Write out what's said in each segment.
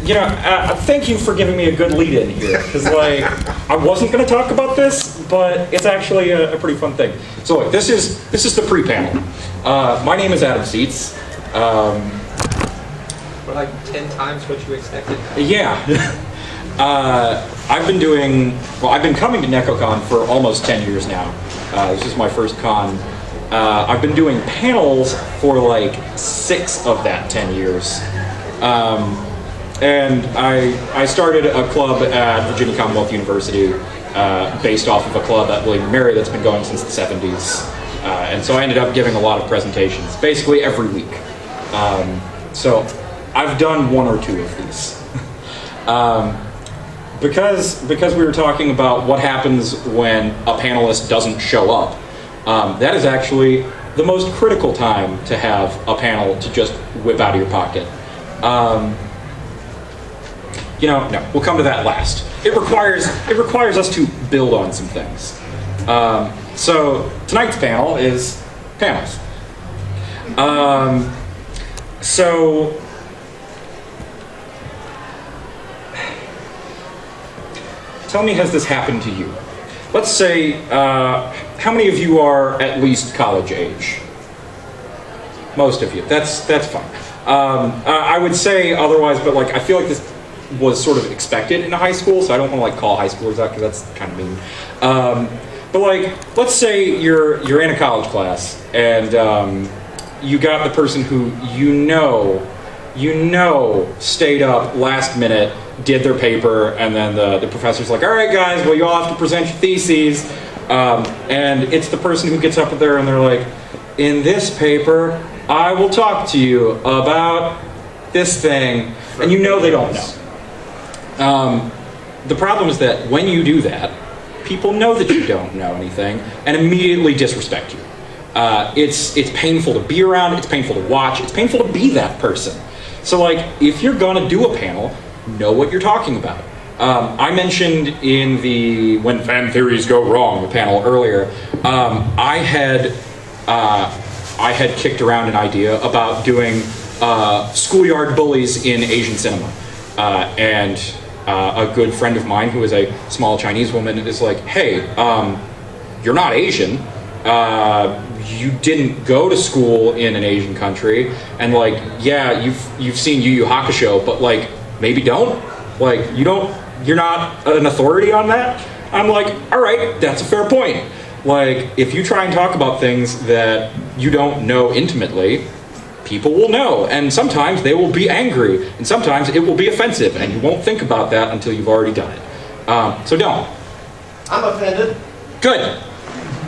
Thank you for giving me a good lead-in here, because like I wasn't going to talk about this, but it's actually a pretty fun thing. So look, this is the pre-panel. My name is Adam Seitz. For like 10 times what you expected. Yeah. I've been coming to Nekocon for almost 10 years now. This is my first con. I've been doing panels for like 6 of that 10 years. And I started a club at Virginia Commonwealth University based off of a club at William & Mary that's been going since the 70s. And so I ended up giving a lot of presentations, basically every week. So I've done 1 or 2 of these. Because we were talking about what happens when a panelist doesn't show up, that is actually the most critical time to have a panel to just whip out of your pocket. No, we'll come to that last. It requires us to build on some things. So tonight's panel is panels. So tell me, has this happened to you? Let's say, how many of you are at least college age? Most of you. That's fine. I would say otherwise, but like I feel like this was sort of expected in a high school, so I don't want to like call high schoolers out because that's kind of mean. But like, let's say you're in a college class and you got the person who you know stayed up last minute, did their paper, and then the professor's like, all right guys, well you all have to present your theses, and it's the person who gets up there and they're like, in this paper I will talk to you about this thing, and you know they don't know. The problem is that when you do that, people know that you don't know anything and immediately disrespect you. It's painful to be around, it's painful to watch, it's painful to be that person. So like, if you're gonna do a panel, know what you're talking about. I mentioned in the When Fan Theories Go Wrong, the panel earlier, I had kicked around an idea about doing schoolyard bullies in Asian cinema. And a good friend of mine who is a small Chinese woman is like, hey, you're not Asian. You didn't go to school in an Asian country, and like, yeah, you've seen Yu Yu Hakusho, but like, maybe don't. Like, you're not an authority on that. I'm like, all right, that's a fair point. Like, if you try and talk about things that you don't know intimately, people will know, and sometimes they will be angry, and sometimes it will be offensive, and you won't think about that until you've already done it. So don't. I'm offended. Good.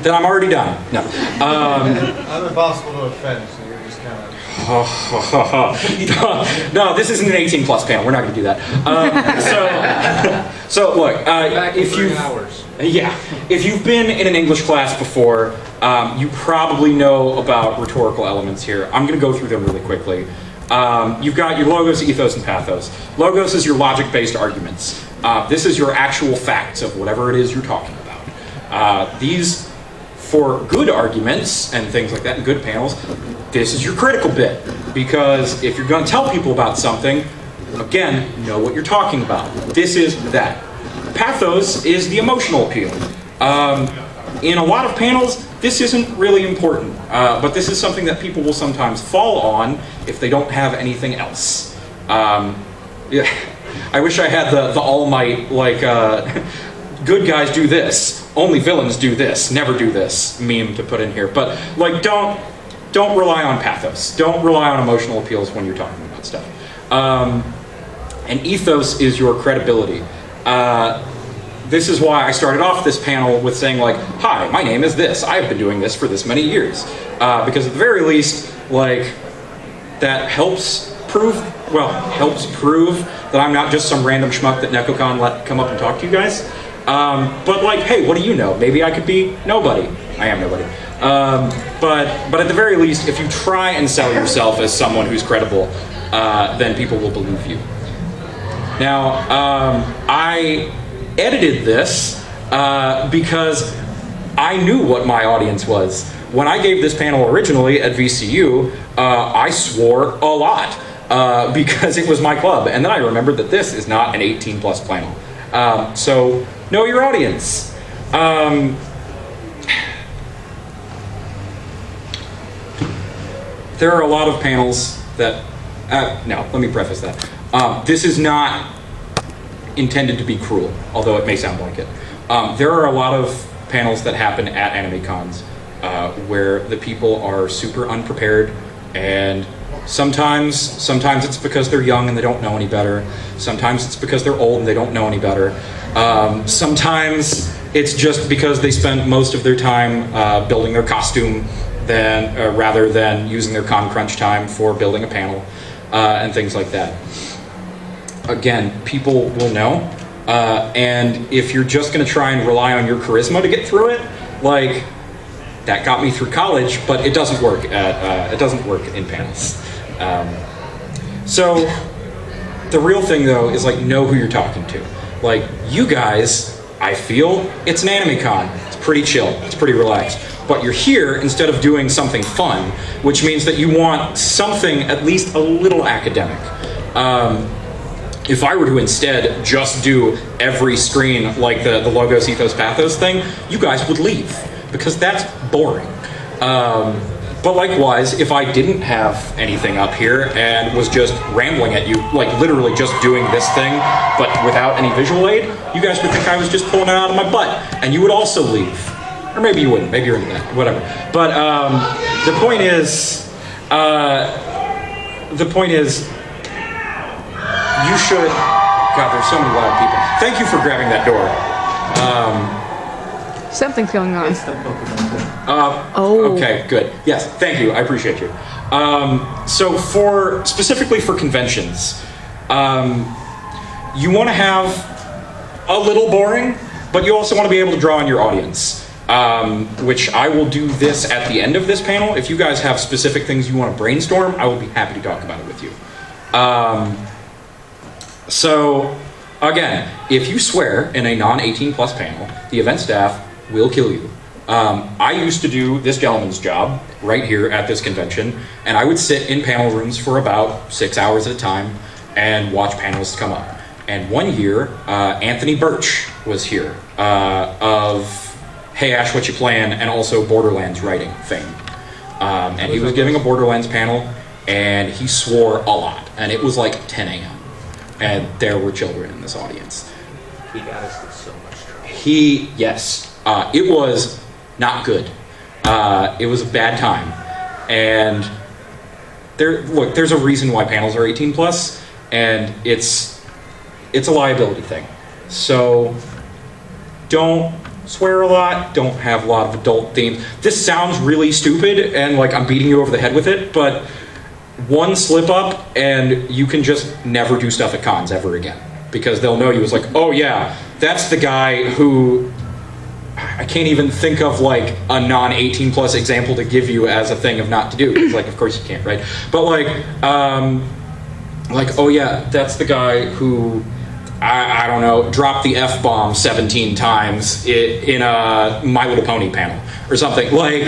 Then I'm already done. No. I'm impossible to offend, so you're just kind of... No, this isn't an 18 plus panel. We're not going to do that. So look, if you've been in an English class before, you probably know about rhetorical elements here. I'm going to go through them really quickly. You've got your logos, ethos, and pathos. Logos is your logic-based arguments. This is your actual facts of whatever it is you're talking about. These, for good arguments and things like that, and good panels, this is your critical bit. Because if you're going to tell people about something, again, know what you're talking about. This is that. Pathos is the emotional appeal. In a lot of panels, this isn't really important, but this is something that people will sometimes fall on if they don't have anything else. Yeah, I wish I had the All Might, like, good guys do this, only villains do this, never do this meme to put in here. But like, don't rely on pathos. Don't rely on emotional appeals when you're talking about stuff. And ethos is your credibility. This is why I started off this panel with saying like, hi, my name is this. I've been doing this for this many years. Because at the very least, like, that helps prove that I'm not just some random schmuck that Nekocon let come up and talk to you guys. But like, hey, what do you know? Maybe I could be nobody. I am nobody. But at the very least, if you try and sell yourself as someone who's credible, then people will believe you. Now, I edited this because I knew what my audience was. When I gave this panel originally at VCU, I swore a lot. because it was my club. And then I remembered that this is not an 18 plus panel. So know your audience. There are a lot of panels that, no, let me preface that. This is not intended to be cruel, although it may sound like it. There are a lot of panels that happen at anime cons where the people are super unprepared, and sometimes it's because they're young and they don't know any better. Sometimes it's because they're old and they don't know any better. Sometimes it's just because they spent most of their time building their costume rather than using their con crunch time for building a panel and things like that. Again, people will know, and if you're just going to try and rely on your charisma to get through it, like that got me through college, but it doesn't work in panels. So the real thing though is like know who you're talking to. Like you guys, I feel it's an anime con. It's pretty chill. It's pretty relaxed. But you're here instead of doing something fun, which means that you want something at least a little academic. If I were to instead just do every screen like the Logos, Ethos, Pathos thing, you guys would leave, because that's boring. But likewise, if I didn't have anything up here and was just rambling at you, like literally just doing this thing, but without any visual aid, you guys would think I was just pulling it out of my butt, and you would also leave. Or maybe you wouldn't, maybe you're into that, whatever. But the point is, you should, God, there's so many loud people. Thank you for grabbing that door. Something's going on. Okay, good. Yes, thank you. I appreciate you. So specifically for conventions, you want to have a little boring, but you also want to be able to draw on your audience, which I will do this at the end of this panel. If you guys have specific things you want to brainstorm, I will be happy to talk about it with you. So again, if you swear in a non-18 plus panel, the event staff will kill you. I used to do this gentleman's job right here at this convention, and I would sit in panel rooms for about 6 hours at a time and watch panels come up. And one year, Anthony Birch was here of Hey Ash, What You Plan, and also Borderlands writing fame. And he was giving a Borderlands panel, and he swore a lot, and it was like 10 a.m. And there were children in this audience. He got us in so much trouble. Yes. It was not good. It was a bad time. And there's a reason why panels are 18 plus, and it's a liability thing. So don't swear a lot, don't have a lot of adult themes. This sounds really stupid and like I'm beating you over the head with it, but one slip up and you can just never do stuff at cons ever again, because they'll know you as like, oh yeah, that's the guy who, I can't even think of like a non-18 plus example to give you as a thing of not to do. It's like, of course you can't, right? But like, oh yeah, that's the guy who, I don't know, dropped the F-bomb 17 times in a My Little Pony panel or something. Like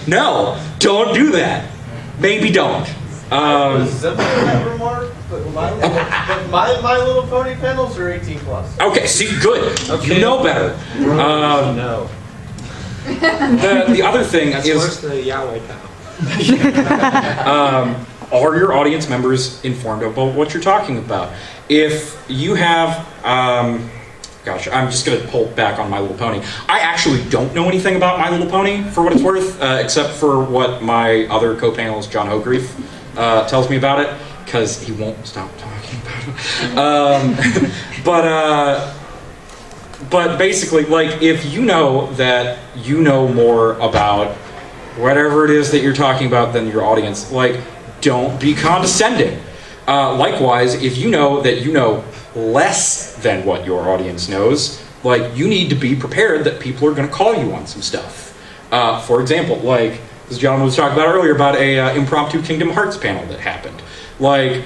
no, don't do that. Maybe don't. Was that that remark? But my Little Pony panels are 18 plus. Okay, see, good. Okay. You know better. No. The other thing That's is, worse than the Yahweh panel. are your audience members informed about what you're talking about? If you have, gosh, I'm just going to pull back on My Little Pony. I actually don't know anything about My Little Pony, for what it's worth, except for what my other co-panelist, John Hogreef, tells me about it, because he won't stop talking about it. But basically, like, if you know that you know more about whatever it is that you're talking about than your audience, like, don't be condescending. Likewise, if you know that you know less than what your audience knows, like, you need to be prepared that people are going to call you on some stuff. For example, like, as John was talking about earlier about a impromptu Kingdom Hearts panel that happened. Like,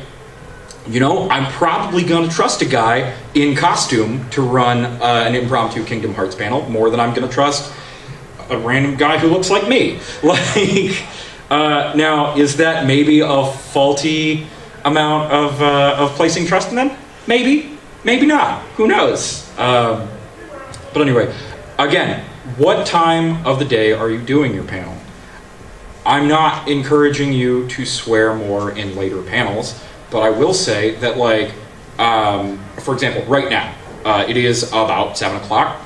you know, I'm probably going to trust a guy in costume to run an impromptu Kingdom Hearts panel more than I'm going to trust a random guy who looks like me. Like, now, is that maybe a faulty amount of placing trust in them? Maybe, maybe not. Who knows? But anyway, again, what time of the day are you doing your panel? I'm not encouraging you to swear more in later panels, but I will say that, like, for example, right now, it is about 7 o'clock.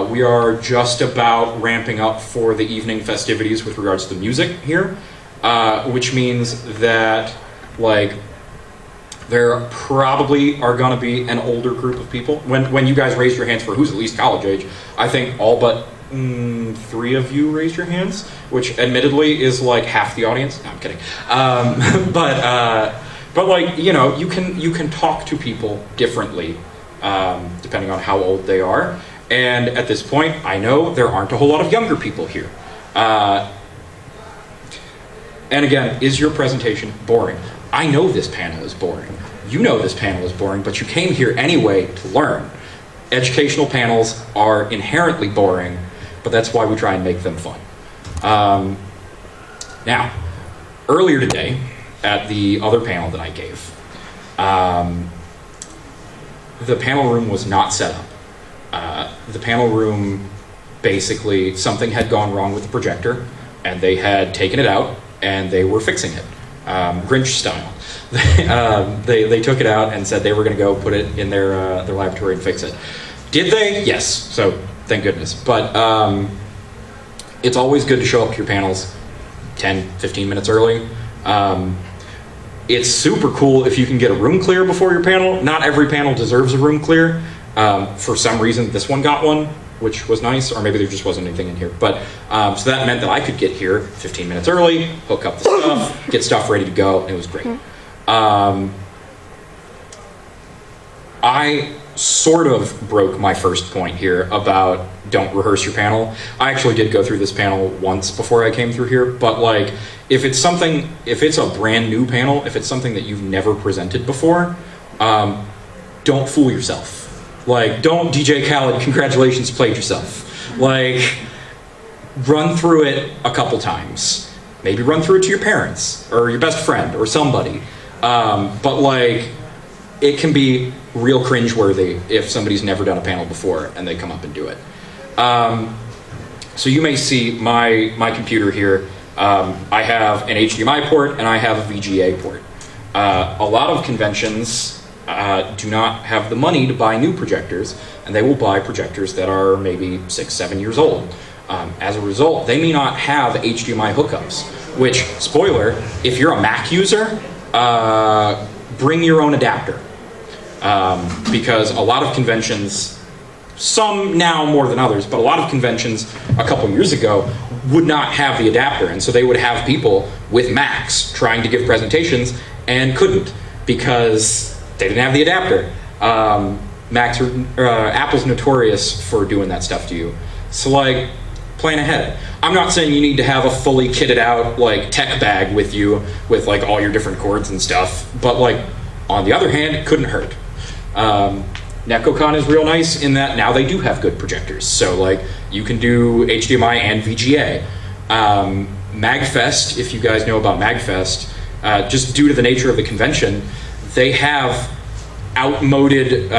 We are just about ramping up for the evening festivities with regards to the music here, which means that, like, there probably are going to be an older group of people. When you guys raised your hands for who's at least college age, I think all but 3 of you raised your hands, which admittedly is like half the audience. No, I'm kidding. But like, you know, you can talk to people differently depending on how old they are. And at this point, I know there aren't a whole lot of younger people here. And again, is your presentation boring? I know this panel is boring. You know this panel is boring, but you came here anyway to learn. Educational panels are inherently boring, but that's why we try and make them fun. Now, earlier today, at the other panel that I gave, the panel room was not set up. The panel room, basically, something had gone wrong with the projector, and they had taken it out, and they were fixing it, Grinch style. They took it out and said they were going to go put it in their laboratory and fix it. Did they? Yes. So thank goodness. But it's always good to show up to your panels 10, 15 minutes early. It's super cool if you can get a room clear before your panel. Not every panel deserves a room clear. For some reason, this one got one, which was nice, or maybe there just wasn't anything in here. But so that meant that I could get here 15 minutes early, hook up the stuff, get stuff ready to go, and it was great. I sort of broke my first point here about don't rehearse your panel. I actually did go through this panel once before I came through here, but like, if it's a brand new panel, if it's something that you've never presented before, don't fool yourself. Like, don't DJ Khaled, congratulations, played yourself. Like, run through it a couple times. Maybe run through it to your parents, or your best friend, or somebody. But like, it can be real cringeworthy if somebody's never done a panel before and they come up and do it. So you may see my computer here. I have an HDMI port and I have a VGA port. A lot of conventions do not have the money to buy new projectors, and they will buy projectors that are maybe 6, 7 years old. As a result, they may not have HDMI hookups, which, spoiler, if you're a Mac user, bring your own adapter. Because a lot of conventions, some now more than others, but a lot of conventions a couple years ago would not have the adapter, and so they would have people with Macs trying to give presentations and couldn't because they didn't have the adapter. Apple's notorious for doing that stuff to you. So like, plan ahead. I'm not saying you need to have a fully kitted out like tech bag with you with like all your different cords and stuff, but like, on the other hand, it couldn't hurt. Nekocon is real nice in that now they do have good projectors. So like, you can do HDMI and VGA. MagFest, if you guys know about MagFest, just due to the nature of the convention, they have outmoded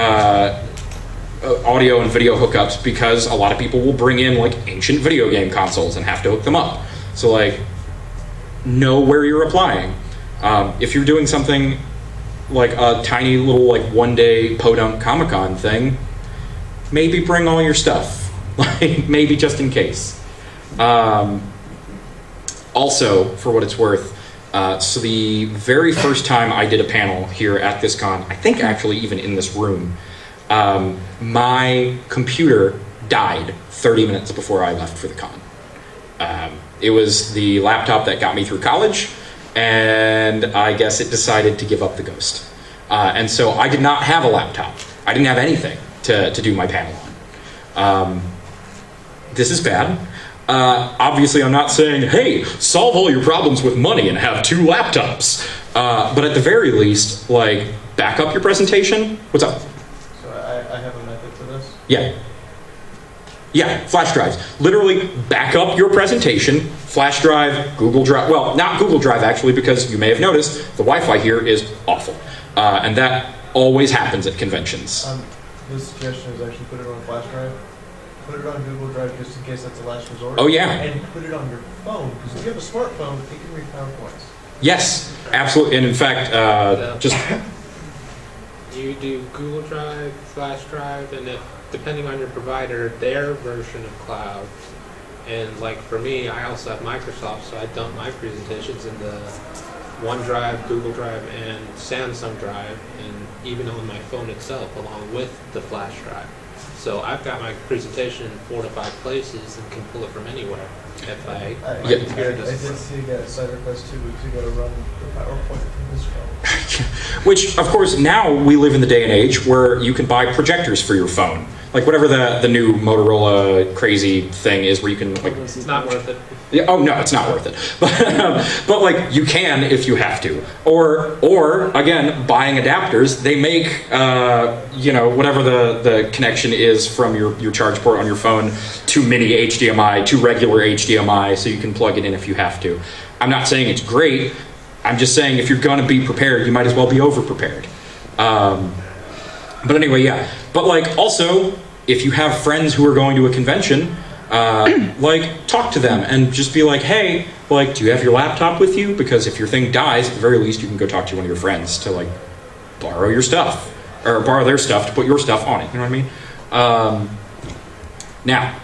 audio and video hookups because a lot of people will bring in like ancient video game consoles and have to hook them up. So like, know where you're applying. If you're doing something like a tiny little like one-day Podunk Comic-Con thing, maybe bring all your stuff, like maybe just in case. Also, for what it's worth, so the very first time I did a panel here at this con, I think actually even in this room, my computer died 30 minutes before I left for the con. It was the laptop that got me through college, and I guess it decided to give up the ghost. And so I did not have a laptop. I didn't have anything to do my panel on. This is bad. Obviously, I'm not saying, hey, solve all your problems with money and have 2 laptops. But at the very least, like, back up your presentation. What's up? So I have a method for this. Yeah. Yeah, flash drives. Literally back up your presentation, flash drive, Google Drive. Well, not Google Drive actually, because you may have noticed the Wi-Fi here is awful. And that always happens at conventions. The suggestion is actually put it on a flash drive. Put it on Google Drive just in case that's the last resort. Oh yeah. And put it on your phone, because if you have a smartphone, it can read PowerPoints. Yes, absolutely. And in fact, just... You do Google Drive, Flash Drive, and if, depending on your provider, their version of cloud. And like for me, I also have Microsoft, so I dump my presentations into OneDrive, Google Drive, and Samsung Drive, and even on my phone itself, along with the flash drive. So I've got my presentation in 4 to 5 places and can pull it from anywhere. If I I did see a side request 2 weeks ago to run the PowerPoint from his phone. Which, of course, now we live in the day and age where you can buy projectors for your phone. Like whatever the new Motorola crazy thing is where you can... Like, it's not worth it. Yeah, oh no, it's not worth it. But like you can if you have to. Or again, buying adapters. They make you know, whatever the connection is from your charge port on your phone to mini HDMI to regular HDMI, so you can plug it in if you have to. I'm not saying it's great. I'm just saying if you're gonna be prepared, you might as well be over prepared. But anyway, yeah. But like also, if you have friends who are going to a convention, like talk to them and just be like, hey, like, do you have your laptop with you? Because if your thing dies, at the very least, you can go talk to one of your friends to like borrow your stuff or borrow their stuff to put your stuff on it. You know what I mean? Now,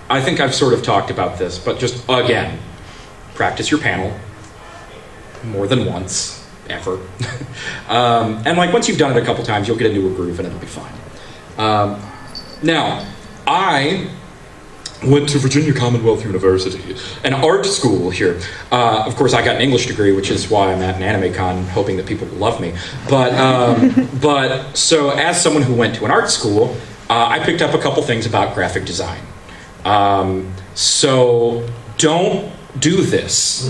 I think I've sort of talked about this, but just again, practice your panel more than once. Ever. And like once you've done it a couple times, you'll get into a groove and it'll be fine. Now, I went to Virginia Commonwealth University, an art school here. Of course, I got an English degree, which is why I'm at an Anime-Con, hoping that people will love me. But so as someone who went to an art school, I picked up a couple things about graphic design. So don't do this.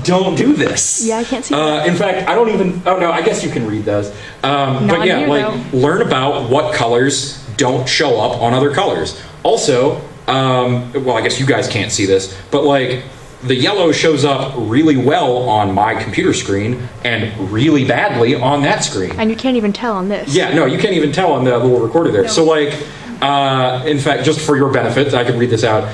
Don't do this. Yeah, I can't see in fact, I don't even, oh no, I guess you can read those. But yeah, here, like learn about what colors don't show up on other colors. Also, well, I guess you guys can't see this, but like the yellow shows up really well on my computer screen and really badly on that screen. And you can't even tell on this. Yeah, no, you can't even tell on the little recorder there. No. So like, in fact, just for your benefit, I can read this out.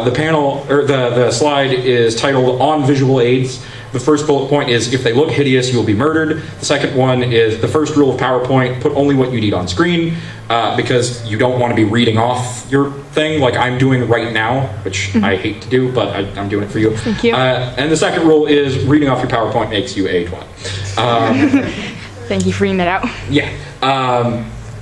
The panel, or the slide is titled On Visual Aids. The first bullet point is, if they look hideous, you will be murdered. The second one is, the first rule of PowerPoint, put only what you need on screen, because you don't want to be reading off your thing like I'm doing right now, which I hate to do, but I'm doing it for you. Thank you. And the second rule is, reading off your PowerPoint makes you a twat. Thank you for reading that out. Yeah.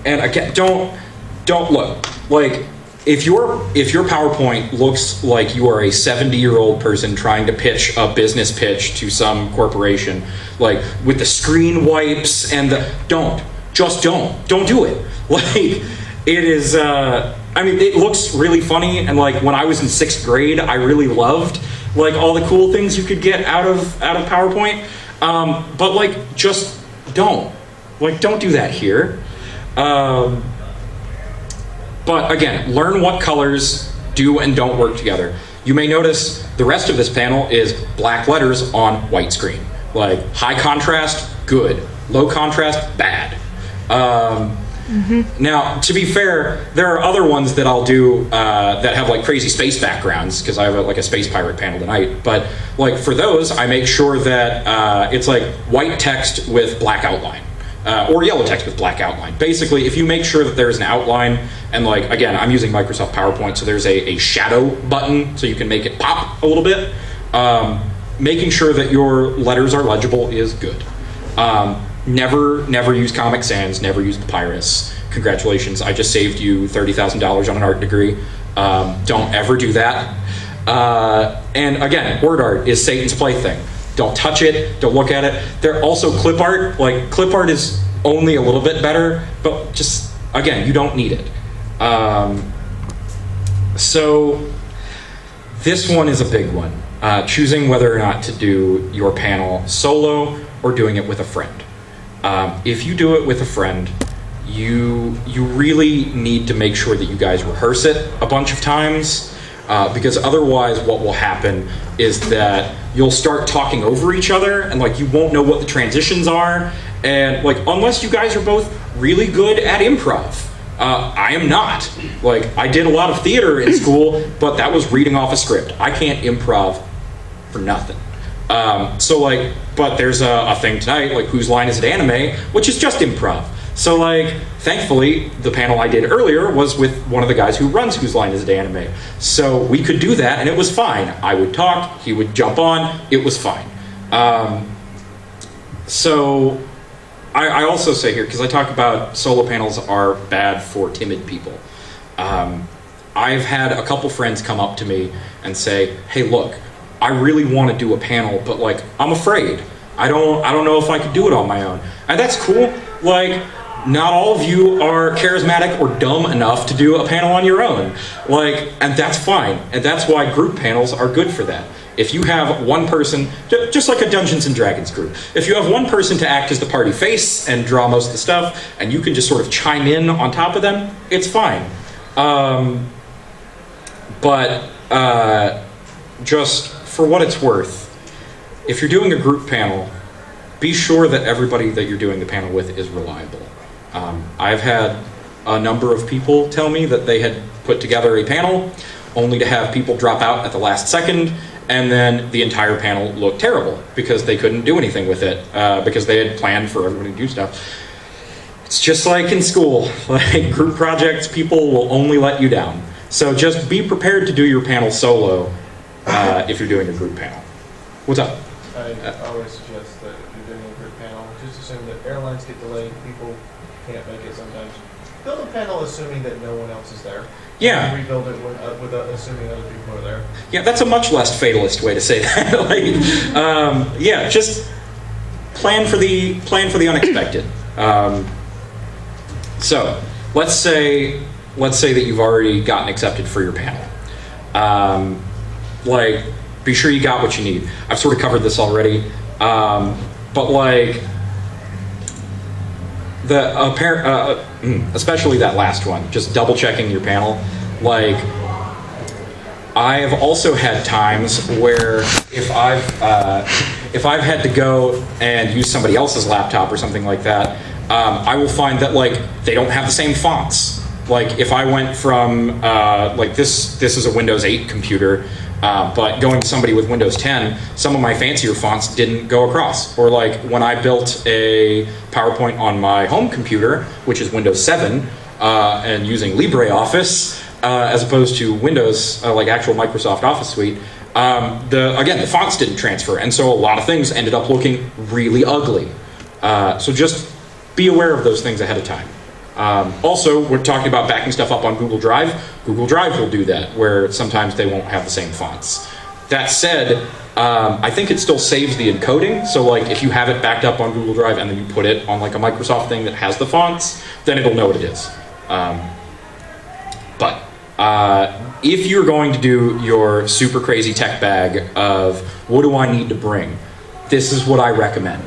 And again, don't look. Like, if your PowerPoint looks like you are a 70-year-old person trying to pitch a business pitch to some corporation, like with the screen wipes and the, don't do it. Like, it is, I mean, it looks really funny, and like when I was in 6th grade, I really loved like all the cool things you could get out of PowerPoint. But like, just don't do that here. But again, learn what colors do and don't work together. You may notice the rest of this panel is black letters on white screen. Like high contrast, good. Low contrast, bad. Now, to be fair, there are other ones that I'll do that have like crazy space backgrounds, because I have like a space pirate panel tonight. But like for those, I make sure that it's like white text with black outline. Or yellow text with black outline. Basically, if you make sure that there's an outline, and like, again, I'm using Microsoft PowerPoint, so there's a shadow button, so you can make it pop a little bit. Making sure that your letters are legible is good. Never use Comic Sans, never use Papyrus. Congratulations, I just saved you $30,000 on an art degree. Don't ever do that. And again, word art is Satan's plaything. Don't touch it, don't look at it. There also clip art, like clip art is only a little bit better, but just, again, you don't need it. So this one is a big one. Choosing whether or not to do your panel solo or doing it with a friend. If you do it with a friend, you really need to make sure that you guys rehearse it a bunch of times, because otherwise what will happen is that you'll start talking over each other, and like you won't know what the transitions are, and like unless you guys are both really good at improv. I am not. Like, I did a lot of theater in school, but that was reading off a script. I can't improv for nothing. So like, but there's a thing tonight, like Whose Line Is It Anime, which is just improv. So like, thankfully, the panel I did earlier was with one of the guys who runs Whose Line Is It Anime. So we could do that, and it was fine. I would talk, he would jump on, it was fine. So I also say here, because I talk about solo panels are bad for timid people. I've had a couple friends come up to me and say, hey, look, I really want to do a panel, but like, I'm afraid. I don't know if I could do it on my own. And that's cool. Like, not all of you are charismatic or dumb enough to do a panel on your own. Like, and that's fine. And that's why group panels are good for that. If you have one person, just like a Dungeons and Dragons group, if you have one person to act as the party face and draw most of the stuff, and you can just sort of chime in on top of them, it's fine. Just for what it's worth, if you're doing a group panel, be sure that everybody that you're doing the panel with is reliable. I've had a number of people tell me that they had put together a panel only to have people drop out at the last second, and then the entire panel looked terrible because they couldn't do anything with it, because they had planned for everybody to do stuff. It's just like in school, like group projects, people will only let you down. So just be prepared to do your panel solo if you're doing a group panel. What's up? I always suggest that if you're doing a group panel, just assume that airlines get delayed, people can't make it sometimes. Build a panel assuming that no one else is there. Yeah. And rebuild it with assuming other people are there. Yeah, that's a much less fatalist way to say that. Like, yeah, just plan for the unexpected. So let's say that you've already gotten accepted for your panel. Like, be sure you got what you need. I've sort of covered this already, but like especially that last one, just double checking your panel. Like, I've also had times where if I've had to go and use somebody else's laptop or something like that, I will find that like they don't have the same fonts. Like if I went from like this is a Windows 8 computer, but going to somebody with Windows 10, some of my fancier fonts didn't go across. Or like when I built a PowerPoint on my home computer, which is Windows 7, and using LibreOffice as opposed to Windows, like actual Microsoft Office Suite, the fonts didn't transfer, and so a lot of things ended up looking really ugly. So just be aware of those things ahead of time. Also, we're talking about backing stuff up on Google Drive. Google Drive will do that, where sometimes they won't have the same fonts. That said, I think it still saves the encoding, so like if you have it backed up on Google Drive and then you put it on like a Microsoft thing that has the fonts, then it'll know what it is. But if you're going to do your super crazy tech bag of what do I need to bring, this is what I recommend.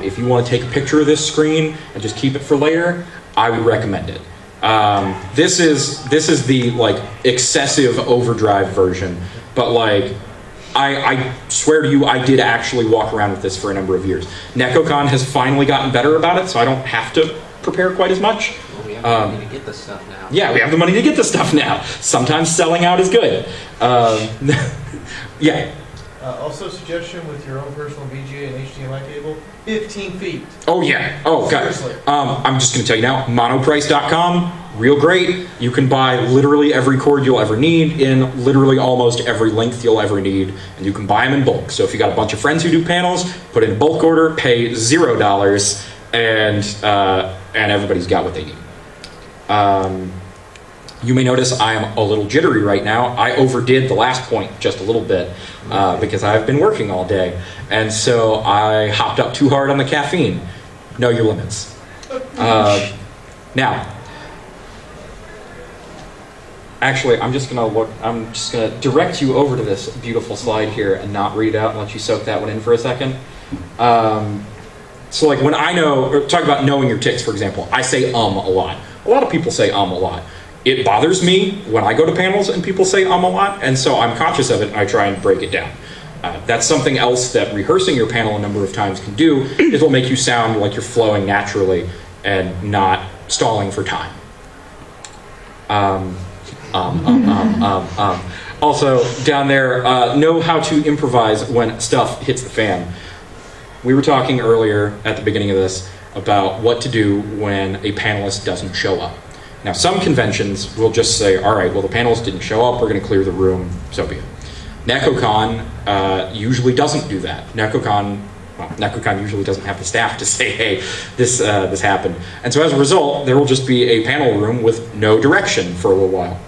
If you want to take a picture of this screen and just keep it for later, I would recommend it. This is the like excessive overdrive version, but like I swear to you, I did actually walk around with this for a number of years. Nekocon has finally gotten better about it, so I don't have to prepare quite as much. Well, we have the money to get this stuff now. Yeah, we have the money to get this stuff now. Sometimes selling out is good. Yeah. Also, suggestion with your own personal VGA and HDMI cable, 15 feet. Oh yeah. Oh god. Seriously. I'm just gonna tell you now, monoprice.com, real great. You can buy literally every cord you'll ever need in literally almost every length you'll ever need, and you can buy them in bulk. So if you got a bunch of friends who do panels, put in a bulk order, pay $0, and everybody's got what they need. You may notice I am a little jittery right now. I overdid the last point just a little bit because I've been working all day. And so I hopped up too hard on the caffeine. Know your limits. Now, actually, I'm just gonna direct you over to this beautiful slide here and not read it out and let you soak that one in for a second. So like when I know, or talk about knowing your ticks, for example, I say a lot. A lot of people say a lot. It bothers me when I go to panels and people say a lot, and so I'm conscious of it and I try and break it down. That's something else that rehearsing your panel a number of times can do, is will make you sound like you're flowing naturally and not stalling for time. Also, down there, know how to improvise when stuff hits the fan. We were talking earlier at the beginning of this about what to do when a panelist doesn't show up. Now, some conventions will just say, all right, well, the panelist didn't show up, we're going to clear the room, so be it. Nekocon usually doesn't do that. Nekocon usually doesn't have the staff to say, hey, this happened. And so as a result, there will just be a panel room with no direction for a little while.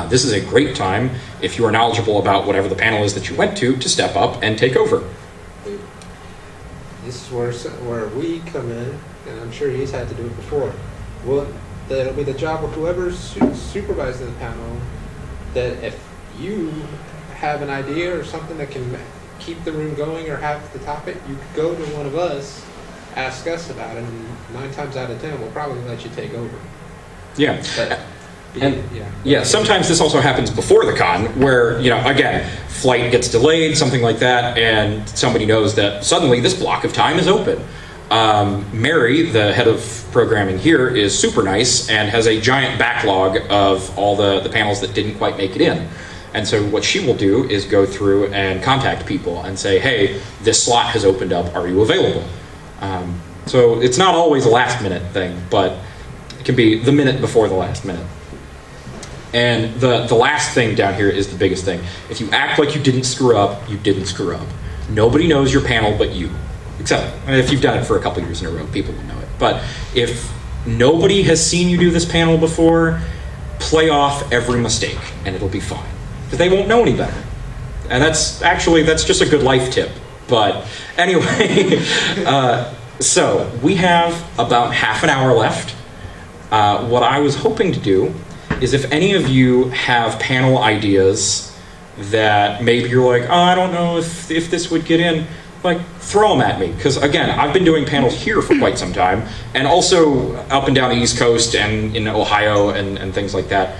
This is a great time, if you are knowledgeable about whatever the panel is that you went to step up and take over. This is where we come in, and I'm sure he's had to do it before. Well, it'll be the job of whoever's supervising the panel, that if you have an idea or something that can keep the room going or have the topic, you could go to one of us, ask us about it, and 9 times out of 10 we'll probably let you take over. Yeah. But, yeah, sometimes this also happens before the con, where, you know, again, flight gets delayed, something like that, and somebody knows that suddenly this block of time is open. Mary, the head of programming here, is super nice and has a giant backlog of all the panels that didn't quite make it in. And so what she will do is go through and contact people and say, hey, this slot has opened up, are you available? So it's not always a last minute thing, but it can be the minute before the last minute. And the last thing down here is the biggest thing. If you act like you didn't screw up, you didn't screw up. Nobody knows your panel but you. Except if you've done it for a couple years in a row, people will know it. But if nobody has seen you do this panel before, play off every mistake and it'll be fine. Because they won't know any better. And that's just a good life tip. But anyway, so we have about half an hour left. What I was hoping to do is if any of you have panel ideas that maybe you're like, oh, I don't know if this would get in, like, throw them at me. Because again, I've been doing panels here for quite some time, and also up and down the East Coast and in Ohio and things like that.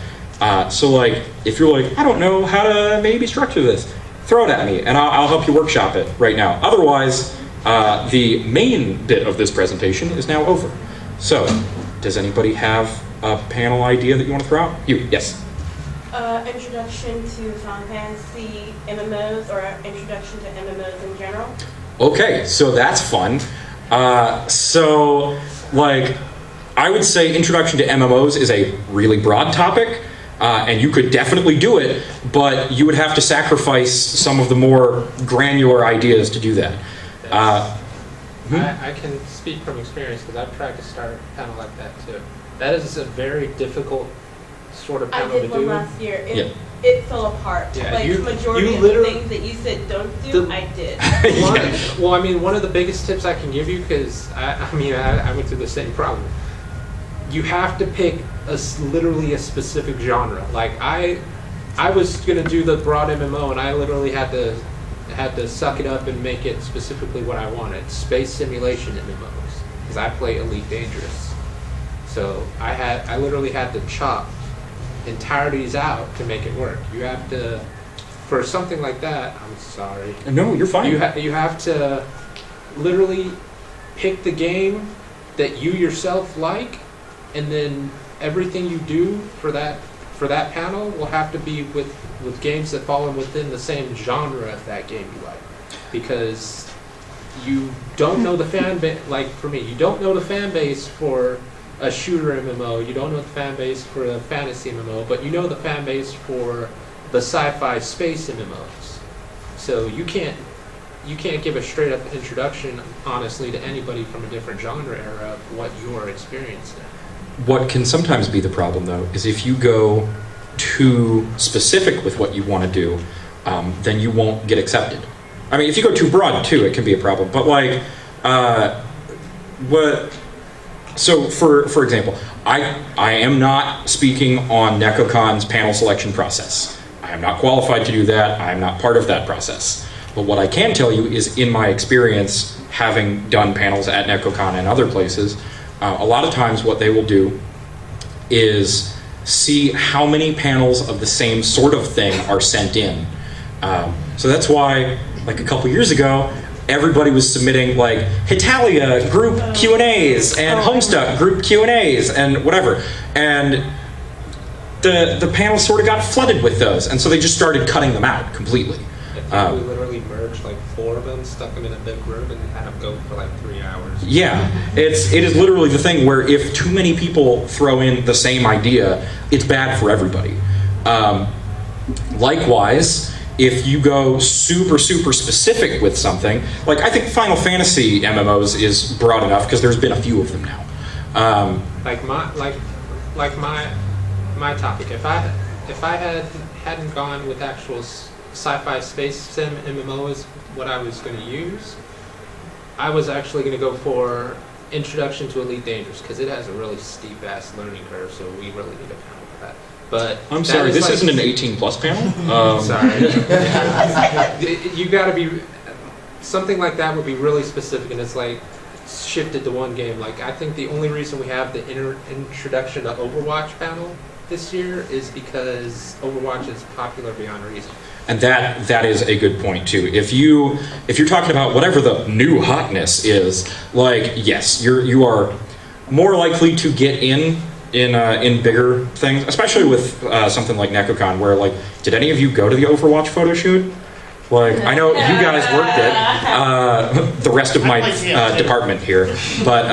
So like, if you're like, I don't know how to maybe structure this, throw it at me, and I'll help you workshop it right now. Otherwise, the main bit of this presentation is now over. So, does anybody have a panel idea that you want to throw out? You, yes. Introduction to Final Fantasy MMOs, or introduction to MMOs in general. Okay, so that's fun. So, like, I would say introduction to MMOs is a really broad topic, and you could definitely do it, but you would have to sacrifice some of the more granular ideas to do that. I can speak from experience because I've tried to start a panel like that too. That is a very difficult sort of panel to do. I did one last year. It fell apart. Yeah, like the majority of the things that you said don't do, I did. Well, I mean, one of the biggest tips I can give you, because I went through the same problem. You have to pick literally a specific genre. Like I was gonna do the broad MMO, and I literally had to suck it up and make it specifically what I wanted. Space simulation MMOs, because I play Elite Dangerous. So I literally had to chop entireties out to make it work. You have to, for something like that, I'm sorry. No, you're fine. You have to literally pick the game that you yourself like, and then everything you do for that panel will have to be with games that fall within the same genre of that game you like. Because you don't know the fan base, like for me, you don't know the fan base for a shooter MMO, you don't know the fan base for a fantasy MMO, but you know the fan base for the sci-fi space MMOs. So you can't give a straight up introduction, honestly, to anybody from a different genre era of what you're experiencing. What can sometimes be the problem, though, is if you go too specific with what you want to do, then you won't get accepted. I mean, if you go too broad, too, it can be a problem. But, like, so, for example, I am not speaking on Nekocon's panel selection process. I am not qualified to do that. I am not part of that process. But what I can tell you is, in my experience, having done panels at Nekocon and other places, a lot of times what they will do is see how many panels of the same sort of thing are sent in. So that's why, like a couple years ago, everybody was submitting like Hitalia group Q&As and Homestuck group Q&As and whatever. And the panel sort of got flooded with those, and so they just started cutting them out completely. I think we literally merged like 4 of them, stuck them in a big room, and had them go for like 3 hours. Yeah, it is literally the thing where if too many people throw in the same idea, it's bad for everybody. Likewise, if you go super specific with something, like I think Final Fantasy MMOs is broad enough because there's been a few of them now. Like my topic, if I hadn't gone with actual sci-fi space sim MMO is what I was going to use, I was actually going to go for Introduction to Elite Dangerous, because it has a really steep ass learning curve, so we really need a panel for that. But I'm sorry, this isn't an 18+ panel. Sorry. You got to be, something like that would be really specific, and it's like shifted to one game. Like, I think the only reason we have the Introduction to Overwatch panel this year is because Overwatch is popular beyond reason. And that is a good point too. If you're talking about whatever the new hotness is, like, yes, you are more likely to get in bigger things, especially with something like Nekocon, where, like, did any of you go to the Overwatch photo shoot? Like, I know you guys worked it, the rest of my department here, but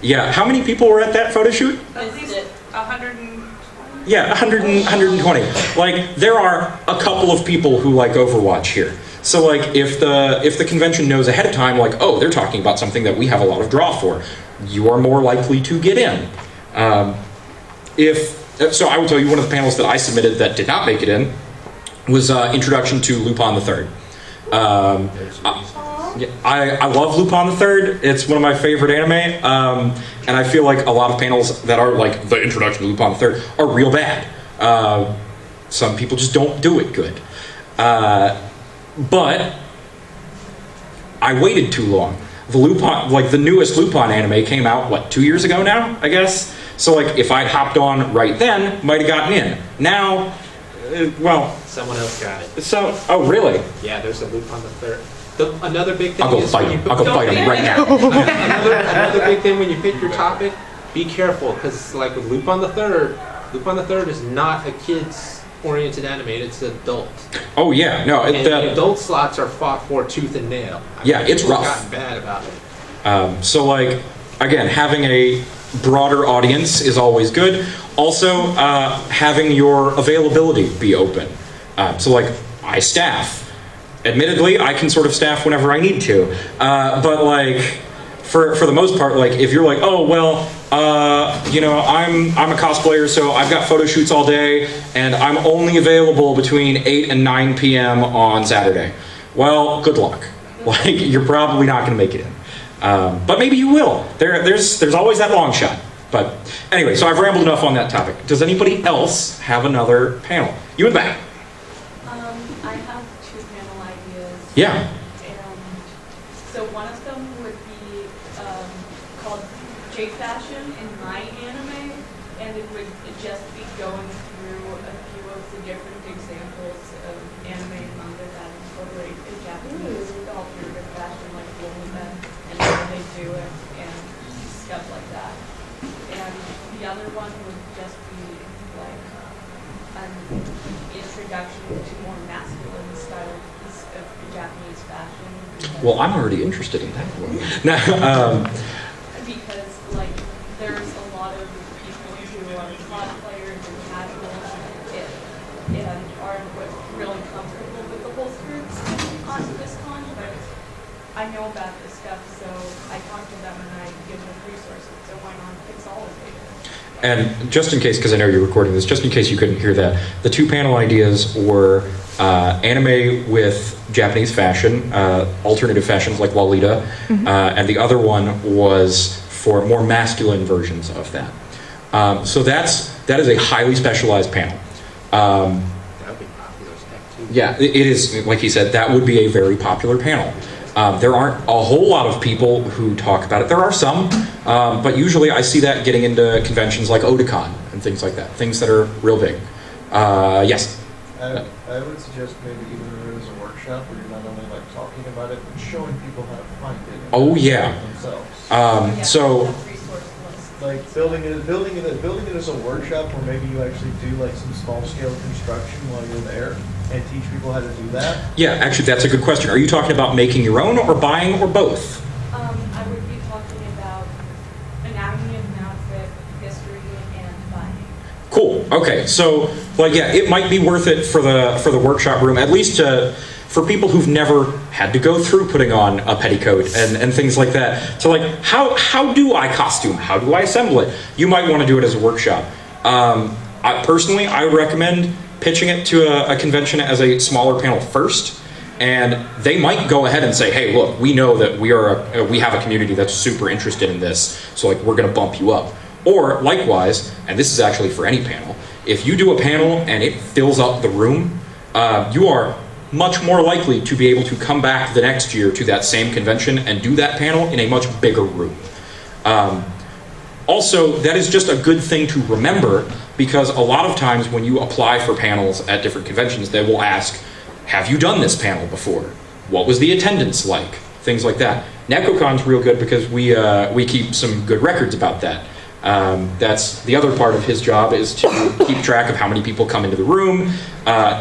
yeah, how many people were at that photo shoot? At least 100. Yeah, 120. Like, there are a couple of people who like Overwatch here. So, like, if the convention knows ahead of time, like, oh, they're talking about something that we have a lot of draw for, you are more likely to get in. So I will tell you, one of the panels that I submitted that did not make it in was Introduction to Lupin III. I love Lupin III. It's one of my favorite anime, and I feel like a lot of panels that are like the Introduction to Lupin III are real bad. Some people just don't do it good. But I waited too long. The newest Lupin anime came out, what, 2 years ago now, I guess? So, like, if I'd hopped on right then, might have gotten in. Now, well... Someone else got it. So, oh, really? Yeah, there's a Lupin III. Another big thing I'll go is fight him. I'll go fight him right now. another big thing when you pick your topic, be careful, because like with Lupin III is not a kids-oriented anime, it's adult. Oh yeah, no. And the adult slots are fought for tooth and nail. It's rough. Gotten bad about it. So, like, again, having a broader audience is always good. Also, having your availability be open. So, like, I staff. Admittedly, I can sort of staff whenever I need to, but, like, for the most part, like, if you're like, oh, well, you know, I'm a cosplayer, so I've got photo shoots all day, and I'm only available between 8 and 9 p.m. on Saturday. Well, good luck. Like, you're probably not going to make it in, but maybe you will. There's always that long shot. But anyway, so I've rambled enough on that topic. Does anybody else have another panel? You in the back. I have 2 panel ideas. Yeah. So one of them would be called J Fashion in my anime, and it would just be going through a few of the different examples of anime and manga that incorporate the Japanese alternative fashion, like women and how they do it and stuff like that. And the other one would just be like an introduction to more masculine style of Japanese fashion. Well, I'm already interested in that one. Because, like, there's a lot of people who are cosplayers and casuals and aren't really comfortable with the whole skirts on this con, but I know about this stuff, so I talk to them and I give them resources, so why not consolidate it? And just in case, because I know you're recording this, just in case you couldn't hear that, the 2 panel ideas were anime with Japanese fashion, alternative fashions like Lolita, and the other one was for more masculine versions of that. So that is a highly specialized panel. That would be popular as heck too. Yeah, it is, like he said, that would be a very popular panel. There aren't a whole lot of people who talk about it. There are some, but usually I see that getting into conventions like Otakon and things like that, things that are real big. Yes? I would suggest maybe even if it is a workshop where you're not only like talking about it, but showing people how to find it. And Oh, yeah. Themselves. So, Like building it as a workshop where maybe you actually do like some small scale construction while you're there and teach people how to do that. yeah, actually, that's a good question. Are you talking about making your own or buying or both? I would be talking about anatomy of an outfit, history, and buying. Cool. Okay. So, like, yeah, it might be worth it for the workshop room, at least for people who've never had to go through putting on a petticoat and things like that. So, like, how do I costume? How do I assemble it? You might want to do it as a workshop. Personally, I would recommend pitching it to a convention as a smaller panel first. And they might go ahead and say, hey, look, we know that we have a community that's super interested in this, so like we're going to bump you up. Or likewise, and this is actually for any panel, if you do a panel and it fills up the room, you are much more likely to be able to come back the next year to that same convention and do that panel in a much bigger room. Also, that is just a good thing to remember, because a lot of times when you apply for panels at different conventions, they will ask, have you done this panel before? What was the attendance like? Things like that. Necocon's real good because we keep some good records about that. That's the other part of his job, is to keep track of how many people come into the room,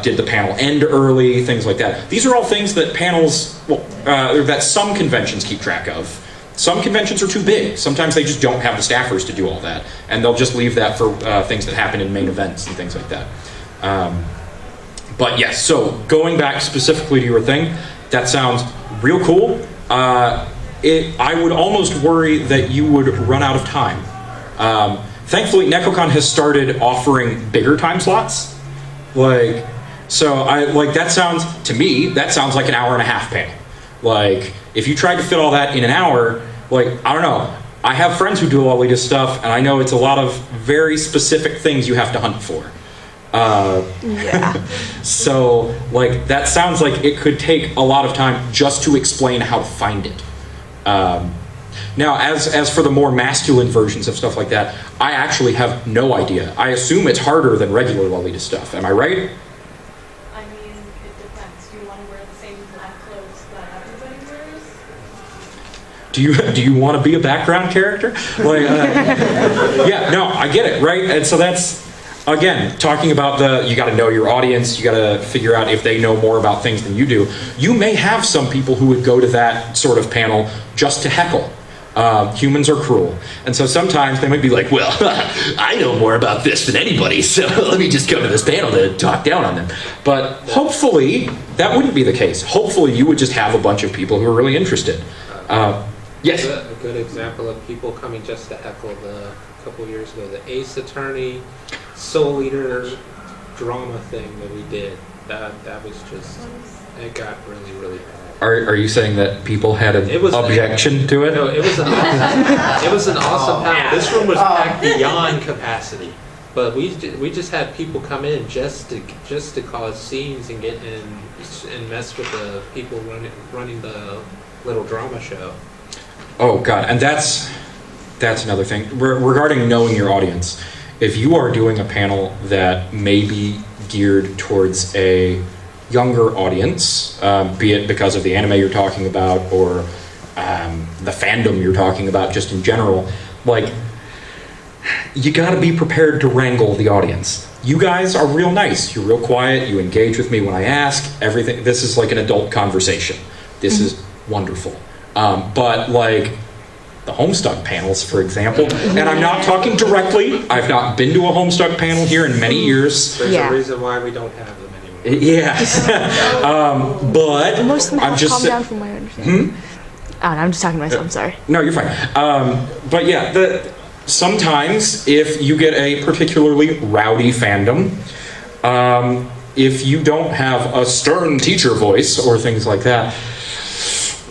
did the panel end early, things like that. These are all things that panels, that some conventions keep track of. Some conventions are too big. Sometimes they just don't have the staffers to do all that, and they'll just leave that for things that happen in main events and things like that. But yes, so going back specifically to your thing, that sounds real cool. I would almost worry that you would run out of time. Thankfully, Nekocon has started offering bigger time slots. That sounds, to me, that sounds like an hour and a half panel. Like, if you tried to fit all that in an hour, like, I don't know. I have friends who do all this stuff, and I know it's a lot of very specific things you have to hunt for. Yeah. So, like, that sounds like it could take a lot of time just to explain how to find it. Now, as for the more masculine versions of stuff like that, I actually have no idea. I assume it's harder than regular Lolita stuff. Am I right? I mean, it depends. Do you want to wear the same black clothes that everybody wears? Do you want to be a background character? Like, yeah, no, I get it, right? And so that's, again, talking about you got to know your audience, you got to figure out if they know more about things than you do. You may have some people who would go to that sort of panel just to heckle. Humans are cruel. And so sometimes they might be like, well, I know more about this than anybody, so let me just come to this panel to talk down on them. But hopefully that wouldn't be the case. Hopefully you would just have a bunch of people who are really interested. Yes? A good example of people coming just to heckle a couple of years ago, the Ace Attorney Soul Leader drama thing that we did. That was just, it got really, really bad. Are you saying that people had an objection to it? No, it was an awesome panel. This room was packed beyond capacity, but we just had people come in just to cause scenes and get in and mess with the people running the little drama show. Oh God, and that's another thing regarding knowing your audience. If you are doing a panel that may be geared towards a younger audience, be it because of the anime you're talking about or the fandom you're talking about just in general, like, you gotta be prepared to wrangle the audience. You guys are real nice, you're real quiet, you engage with me when I ask, everything. This is like an adult conversation. This is wonderful. But like the Homestuck panels, for example, and I'm not talking directly, I've not been to a Homestuck panel here in many years. There's a reason why we don't have them. Yeah, but most of them I'm have just calmed down from my understanding. Oh, no, I'm just talking to myself. I'm sorry. No, you're fine. But yeah, sometimes if you get a particularly rowdy fandom, if you don't have a stern teacher voice or things like that,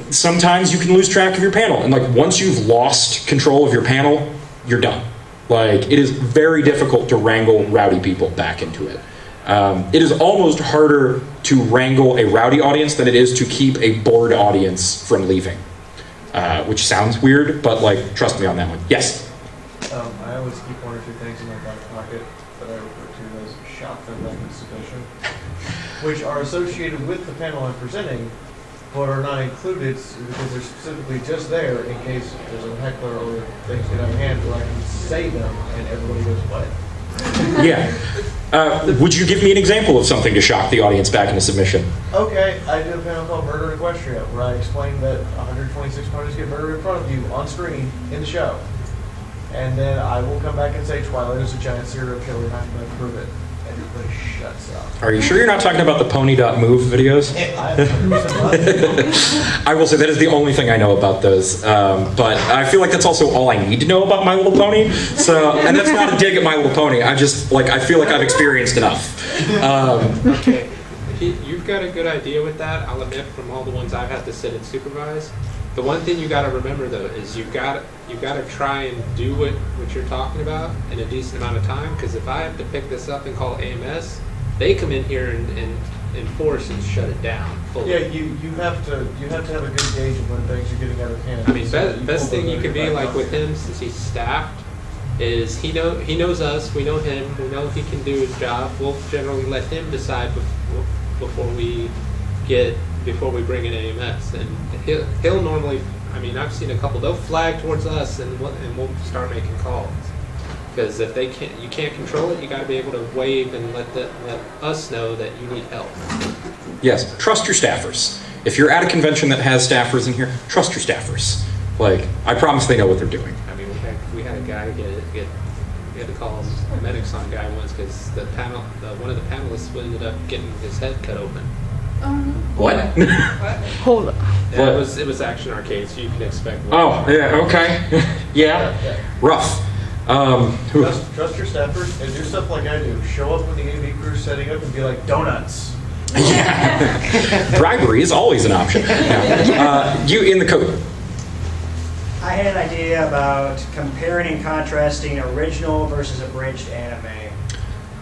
sometimes you can lose track of your panel. And like once you've lost control of your panel, you're done. Like it is very difficult to wrangle rowdy people back into it. It is almost harder to wrangle a rowdy audience than it is to keep a bored audience from leaving. Which sounds weird, but like, trust me on that one. Yes? I always keep one or two things in my back pocket that I refer to as shop them back in submission, which are associated with the panel I'm presenting, but are not included because they're specifically just there in case there's a heckler or things get out of hand where I can say them and everybody goes, what? Yeah. Would you give me an example of something to shock the audience back into submission? Okay, I did a panel called Murder in Equestria where I explained that 126 opponents get murdered in front of you on screen in the show. And then I will come back and say Twilight is a giant serial killer and I'm going to prove it. Everybody shuts up. Are you sure you're not talking about the pony.move videos? I will say that is the only thing I know about those. But I feel like that's also all I need to know about My Little Pony. So, and that's not a dig at My Little Pony. I just, like, I feel like I've experienced enough. Okay, you've got a good idea with that. I'll admit, from all the ones I've had to sit and supervise. The one thing you got to remember though is you've got to try and do what you're talking about in a decent amount of time. Because if I have to pick this up and call AMS, they come in here and enforce and shut it down fully. Yeah, you have to have a good gauge of when things are getting out of hand. I mean, best thing you can be like with him, since he's staffed, is he knows us, we know him, we know he can do his job. We'll generally let him decide before we bring in AMS, and he'll normally. I mean, I've seen a couple. They'll flag towards us, and we'll start making calls. Because if you can't control it, you got to be able to wave and let us know that you need help. Yes, trust your staffers. If you're at a convention that has staffers in here, trust your staffers. Like, I promise they know what they're doing. I mean, we had a guy we had to call a Nekocon guy once because one of the panelists ended up getting his head cut open. What? Hold up. Yeah, it was Action Arcade, so you can expect. Oh, yeah, okay. Yeah, rough. Trust your staffers and do stuff like I do. Show up when the AV crew's setting up and be like, donuts. Yeah. Bribery is always an option. Yeah. You in the code. I had an idea about comparing and contrasting original versus abridged anime.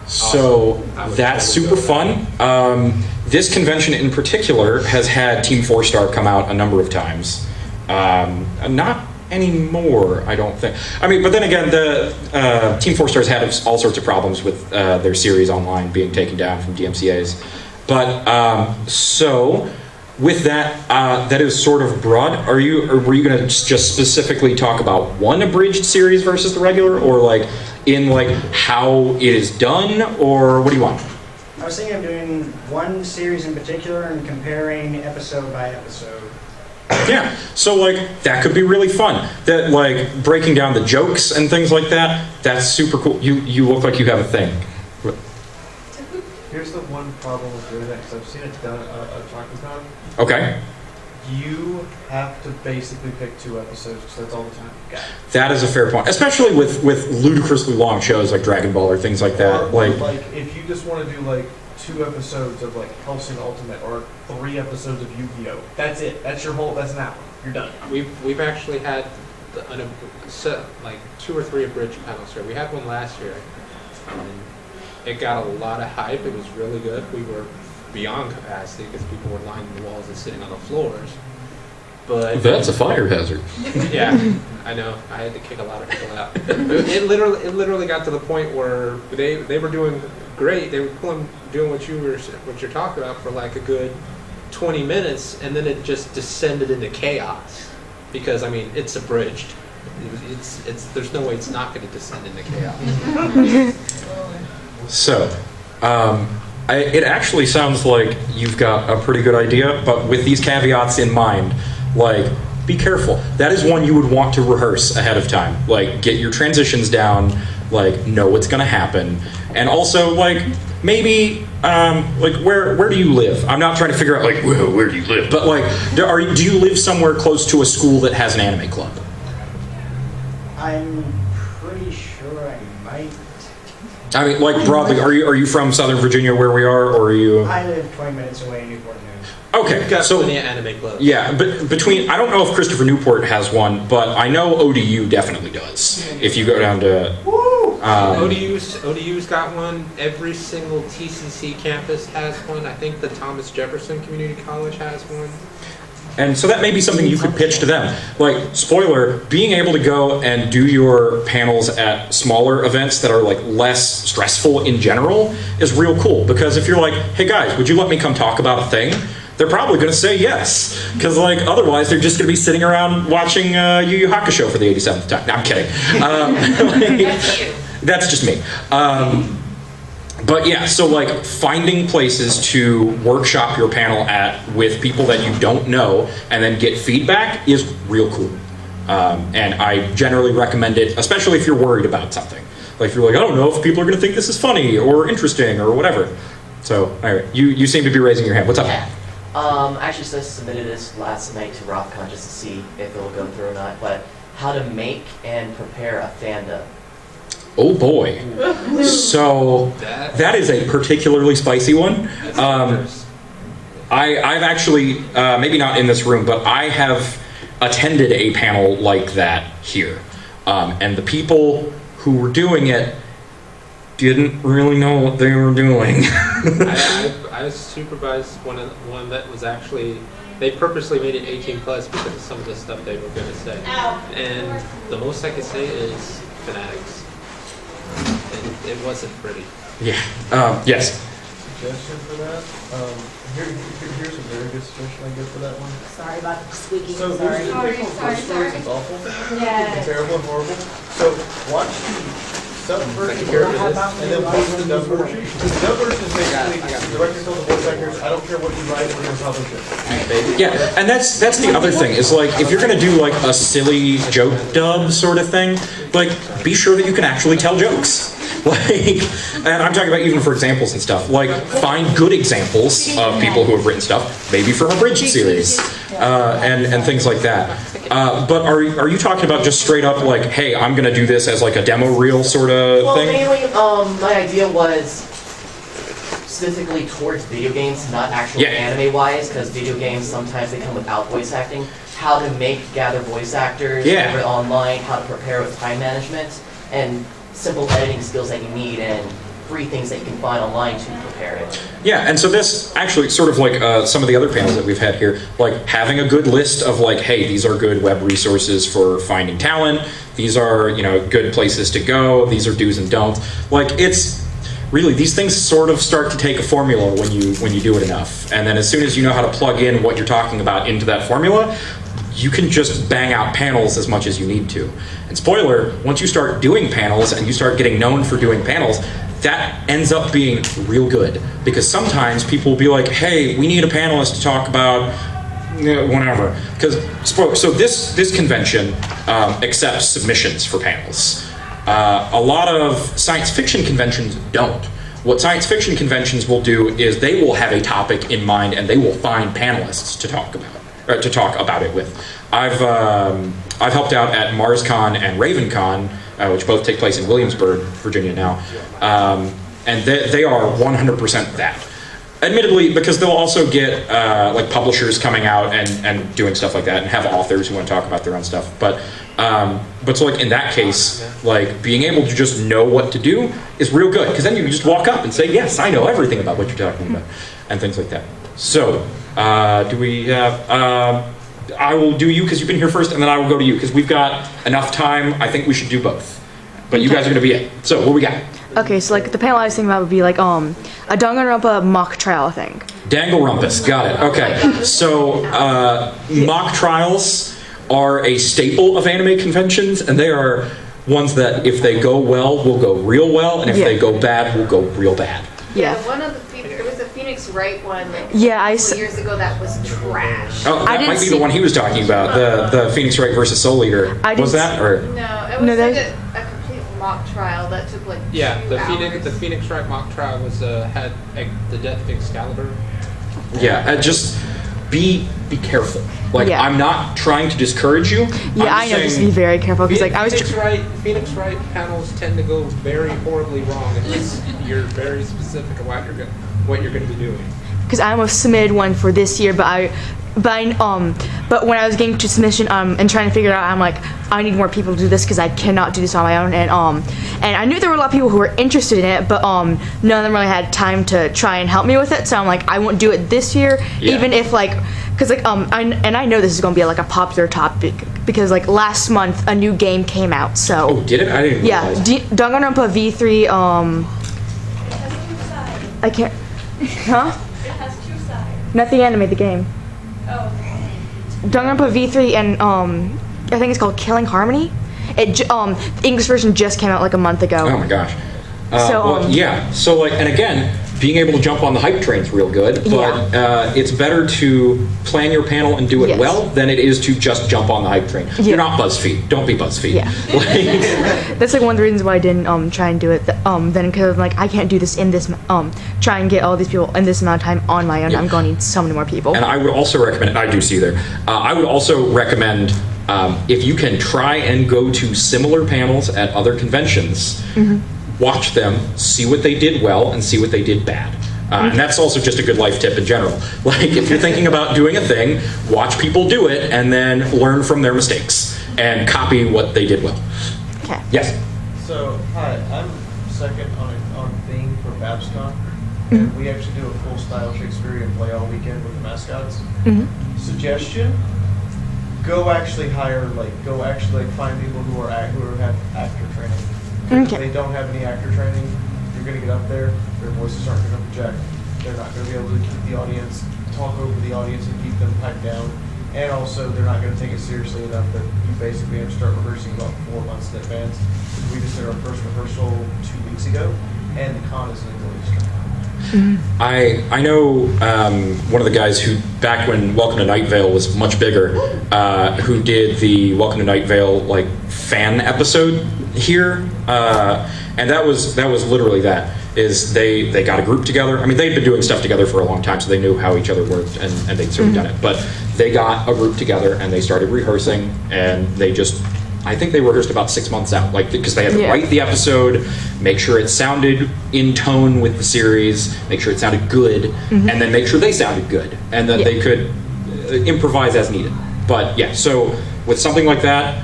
So that's super fun. This convention in particular has had Team 4-Star come out a number of times. Not anymore, I don't think. I mean, but then again, the Team 4-Star's had all sorts of problems with their series online being taken down from DMCA's. But so with that, that is sort of broad. Or were you going to just specifically talk about one abridged series versus the regular, or like in like how it is done, or what do you want? I was thinking of doing one series in particular and comparing episode by episode. Yeah, so like that could be really fun. That like breaking down the jokes and things like that. That's super cool. You look like you have a thing. Here's the one problem with doing that, because I've seen it done at Chococon. Okay. You have to basically pick 2 episodes, because that's all the time you got. That is a fair point, especially with ludicrously long shows like Dragon Ball or things like that. Or, like if you just want to do like 2 episodes of like Hellsing Ultimate or 3 episodes of Yu-Gi-Oh! That's it. That's an hour. You're done. We've actually had like 2 or 3 abridged panels here. We had one last year. It got a lot of hype. It was really good. We were beyond capacity because people were lining the walls and sitting on the floors. But that's a fire hazard. Yeah, I know. I had to kick a lot of people out. It literally got to the point where they were doing great. They were doing what you're talking about for like a good 20 minutes, and then it just descended into chaos. Because I mean, it's abridged. It's there's no way it's not going to descend into chaos. So, it actually sounds like you've got a pretty good idea, but with these caveats in mind, like, be careful. That is one you would want to rehearse ahead of time. Like, get your transitions down, like, know what's going to happen. And also, like, maybe, like, where do you live? I'm not trying to figure out, like, where do you live? But, like, do you live somewhere close to a school that has an anime club? I'm pretty sure I might. I mean, like, broadly, are you from Southern Virginia where we are, or are you? I live 20 minutes away in Newport News. Okay, We've got so plenty of anime clubs. yeah, but between, I don't know if Christopher Newport has one, but I know ODU definitely does. If you go down to, ODU's got one. Every single TCC campus has one. I think the Thomas Jefferson Community College has one. And so that may be something you could pitch to them. Like, spoiler, being able to go and do your panels at smaller events that are like less stressful in general is real cool. Because if you're like, hey guys, would you let me come talk about a thing? They're probably going to say yes. Because like otherwise they're just going to be sitting around watching Yu Yu Hakusho for the 87th time. No, I'm kidding. That's you. That's just me. But yeah, so like finding places to workshop your panel at with people that you don't know and then get feedback is real cool. And I generally recommend it, especially if you're worried about something. Like if you're like, I don't know if people are going to think this is funny or interesting or whatever. So, all right, you seem to be raising your hand. What's up? I actually submitted this last night to RockCon just to see if it'll go through or not, but how to make and prepare a fandom. Oh boy. So that is a particularly spicy one. I've actually, maybe not in this room, but I have attended a panel like that here. And the people who were doing it didn't really know what they were doing. I supervised one that was actually, they purposely made it 18 plus because of some of the stuff they were going to say. And the most I could say is fanatics. It wasn't pretty. Yeah. Yes. Suggestion for that? Here's a very good suggestion I get for that one. Sorry about the squeaking. So Sorry. there's original first stories, it's awful. Yeah. It's terrible and horrible. So watch the sub version and then post the dub version. The dub version is basically the director tells the voice actors, I don't care what you write, we're gonna publish it. Yeah, and that's the other thing is like if you're gonna do like a silly joke dub sort of thing, like be sure that you can actually tell jokes. Like, and I'm talking about even for examples and stuff. Like, find good examples of people who have written stuff, maybe from a Bridge series, and things like that. But are you talking about just straight up like, hey, I'm gonna do this as like a demo reel sort of Well, thing? mainly, my idea was specifically towards video games, not actually anime-wise, because video games sometimes they come without voice acting. How to gather voice actors over online, how to prepare with time management, and simple editing skills that you need, and free things that you can find online to prepare it. Yeah, and so this actually sort of like some of the other panels that we've had here, like having a good list of like, hey, these are good web resources for finding talent. These are, you know, good places to go. These are do's and don'ts. Like it's really, these things sort of start to take a formula when you do it enough. And then as soon as you know how to plug in what you're talking about into that formula, you can just bang out panels as much as you need to. And spoiler, once you start doing panels and you start getting known for doing panels, that ends up being real good. Because sometimes people will be like, hey, we need a panelist to talk about whatever. Because so this convention accepts submissions for panels. A lot of science fiction conventions don't. What science fiction conventions will do is they will have a topic in mind and they will find panelists to talk about it with. I've helped out at MarsCon and RavenCon, which both take place in Williamsburg, Virginia now, and they are 100% that. Admittedly, because they'll also get like publishers coming out and doing stuff like that, and have authors who want to talk about their own stuff. But so like in that case, like being able to just know what to do is real good, because then you can just walk up and say, yes, I know everything about what you're talking about, and things like that. So. Do we have, I will do you because you've been here first, and then I will go to you because we've got enough time. I think we should do both. But you guys are going to be it. So what we got? Okay, so like the panel I was thinking about would be like a Danganronpa mock trial thing. Danganronpas, got it. Okay, so mock trials are a staple of anime conventions, and they are ones that if they go well, will go real well, and if they go bad, will go real bad. Yeah, one of the there was a Phoenix Wright one like a couple years ago that was trash. Oh, that might be the one he was talking about, the Phoenix Wright versus Soul Eater. Was that or? No, it was like a complete mock trial that took like 2 hours. The Phoenix Wright mock trial was had the death of Excalibur. Yeah, just be careful. Like I'm not trying to discourage you. Yeah, I know. Just be very careful because like Phoenix Wright panels tend to go very horribly wrong unless you're very specific about what you're going to be doing. Because I almost submitted one for this year, but but when I was getting to submission and trying to figure it out, I'm like, I need more people to do this because I cannot do this on my own. And I knew there were a lot of people who were interested in it, but none of them really had time to try and help me with it. So I'm like, I won't do it this year, even if because I know this is going to be like a popular topic because like last month a new game came out. So oh, did it? I didn't realize. Danganronpa V3. It has two sides. I can't. Huh? It has two sides. Not the anime, the game. Oh. Danganronpa V3 and I think it's called Killing Harmony. The English version just came out like a month ago. Oh my gosh. So well, yeah. So like, and again, being able to jump on the hype train's real good, but it's better to plan your panel and do it well than it is to just jump on the hype train. You're not BuzzFeed. Don't be BuzzFeed. Yeah. That's like one of the reasons why I didn't try and do it. Then because like I can't do this in this try and get all these people in this amount of time on my own. Yeah. I'm going to need so many more people. And I would also recommend. I do see you there. I would also recommend. If you can try and go to similar panels at other conventions, watch them, see what they did well, and see what they did bad. And that's also just a good life tip in general. Like, if you're thinking about doing a thing, watch people do it, and then learn from their mistakes, and copy what they did well. Okay. Yes? So, hi, I'm second on theme for BabsCon, and we actually do a full style Shakespearean play all weekend with the mascots. Suggestion? Go actually hire, find people who have actor training. If they don't have any actor training, you're going to get up there, their voices aren't going to project. They're not going to be able to keep the audience, talk over the audience and keep them piped down. And also, they're not going to take it seriously enough that you basically have to start rehearsing about 4 months in advance. We just did our first rehearsal 2 weeks ago, and the con is in the I know one of the guys who, back when Welcome to Night Vale was much bigger, who did the Welcome to Night Vale like fan episode here, and that was literally that. Is they got a group together. I mean, they'd been doing stuff together for a long time, so they knew how each other worked, and they'd sort of done it. But they got a group together and they started rehearsing, and they just. I think they rehearsed about 6 months out, like because they had to write the episode, make sure it sounded in tone with the series, make sure it sounded good, and then make sure they sounded good, and then they could improvise as needed. But yeah, so with something like that,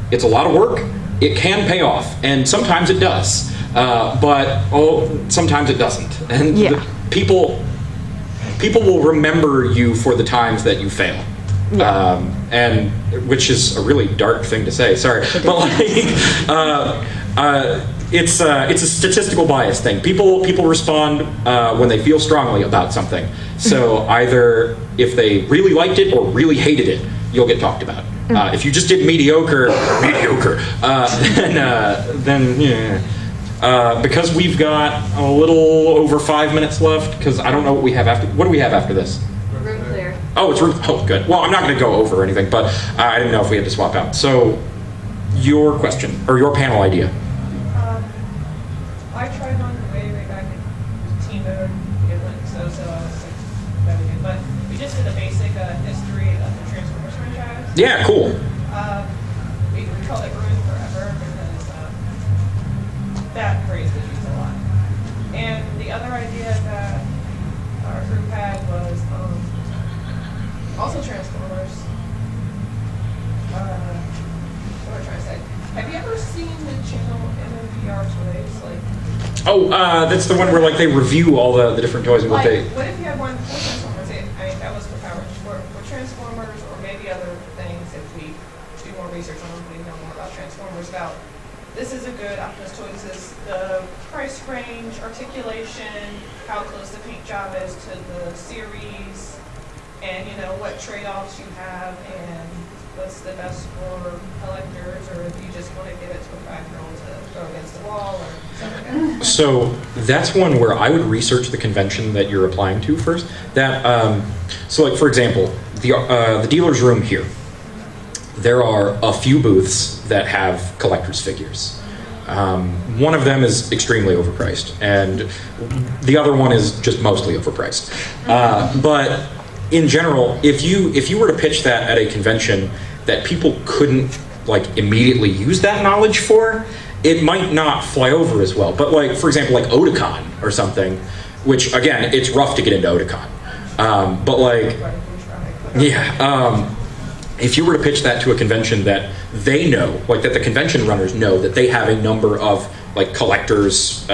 it's a lot of work. It can pay off, and sometimes it does, but sometimes it doesn't. And people will remember you for the times that you fail. And which is a really dark thing to say. Sorry, but like, it's a statistical bias thing. People respond when they feel strongly about something. So either if they really liked it or really hated it, you'll get talked about. If you just did mediocre, then because we've got a little over 5 minutes left. Because I don't know what we have after. What do we have after this? Room clear. Oh, it's room. Oh, good. Well, I'm not going to go over anything, but I didn't know if we had to swap out. So, your question or your panel idea? I tried on way back in team mode. It went so I was like, very good. But we just did a basic history of the Transformers franchise. Yeah, cool. We called it Ruin Forever because that phrase was used a lot. And the other idea that our group had was also Transformers. What am I trying to say? Have you ever seen the channel MMPR Toys? That's the one where like they review all the different toys and what they. What if you had one for Transformers? I mean, that was for Power Rangers. For Transformers, or maybe other things, if we do more research on them, we know more about Transformers. About this is a good Optimus Toys is the price range, articulation, how close the paint job is to the series, and what trade-offs you have, and what's the best for collectors, or if you just want to give it to a 5-year-old to throw against the wall or something like that. So that's one where I would research the convention that you're applying to first. So like for example, the dealer's room here. There are a few booths that have collector's figures. One of them is extremely overpriced, and the other one is just mostly overpriced. But in general, if you were to pitch that at a convention that people couldn't like immediately use that knowledge for, it might not fly over as well. But like for example, like Otakon or something, which again, it's rough to get into Otakon. But like, Yeah. If you were to pitch that to a convention that they know, like that the convention runners know that they have a number of like collectors,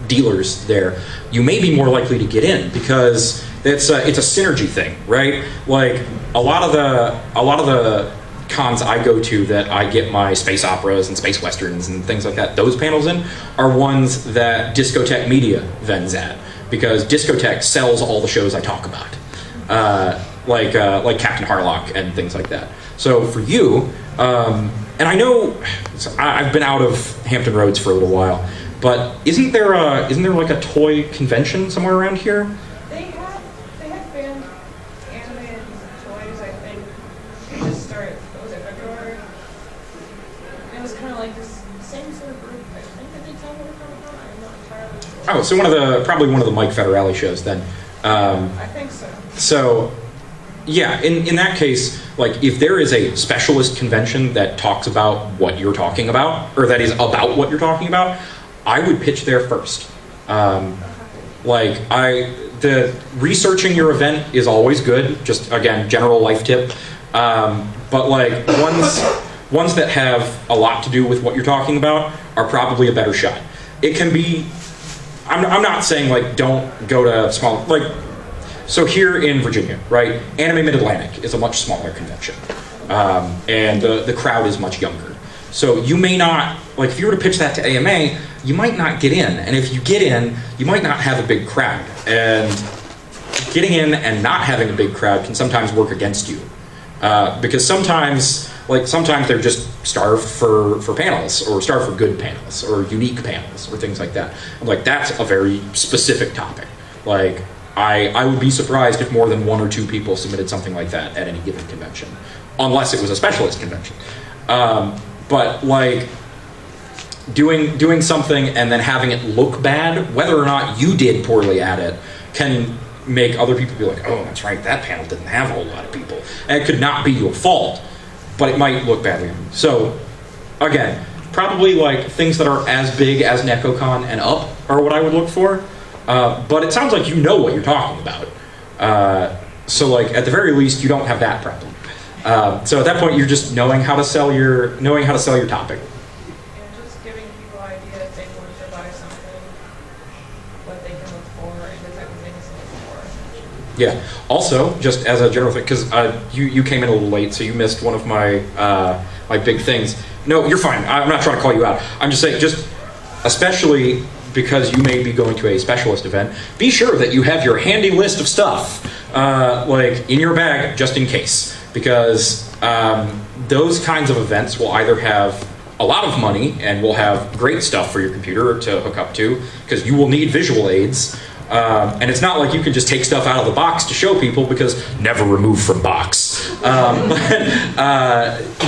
dealers there, you may be more likely to get in because it's a synergy thing, right? Like a lot of the cons I go to that I get my space operas and space westerns and things like that, those panels in, are ones that Discotheque Media vends at, because Discotheque sells all the shows I talk about, like Captain Harlock and things like that. So for you, and I know I've been out of Hampton Roads for a little while, but isn't there like a toy convention somewhere around here? They have been animated toys, I think. They just started, what was it, February? And it was kind of like this same sort of group. I think that they tell me where they're from. I'm not entirely sure. Oh, so probably one of the Mike Federale shows then. I think so. So, yeah, in that case, like if there is a specialist convention that talks about what you're talking about, or that is about what you're talking about, I would pitch there first. The researching your event is always good. Just again, general life tip. But like ones that have a lot to do with what you're talking about are probably a better shot. It can be. I'm not saying like don't go to small like. So here in Virginia, right, Anime Mid-Atlantic is a much smaller convention, and the crowd is much younger. So you may not, like if you were to pitch that to AMA, you might not get in. And if you get in, you might not have a big crowd. And getting in and not having a big crowd can sometimes work against you. Because sometimes they're just starved for panels, or starved for good panels, or unique panels, or things like that. I'm like, that's a very specific topic. Like, I would be surprised if more than 1 or 2 people submitted something like that at any given convention, unless it was a specialist convention. But like doing something and then having it look bad, whether or not you did poorly at it, can make other people be like, oh, that's right, that panel didn't have a whole lot of people. And it could not be your fault, but it might look badly. So again, probably like things that are as big as Nekocon and up are what I would look for. But it sounds like you know what you're talking about. So like at the very least, you don't have that problem. So at that point, you're just knowing how to sell your topic. And just giving people an idea if they want to buy something, what they can look for, and the type of things to look for. Yeah. Also, just as a general thing, because you came in a little late, so you missed one of my my big things. No, you're fine. I'm not trying to call you out. I'm just saying, just especially because you may be going to a specialist event, be sure that you have your handy list of stuff like in your bag just in case. Because those kinds of events will either have a lot of money and will have great stuff for your computer to hook up to, because you will need visual aids. And it's not like you can just take stuff out of the box to show people, because never remove from box.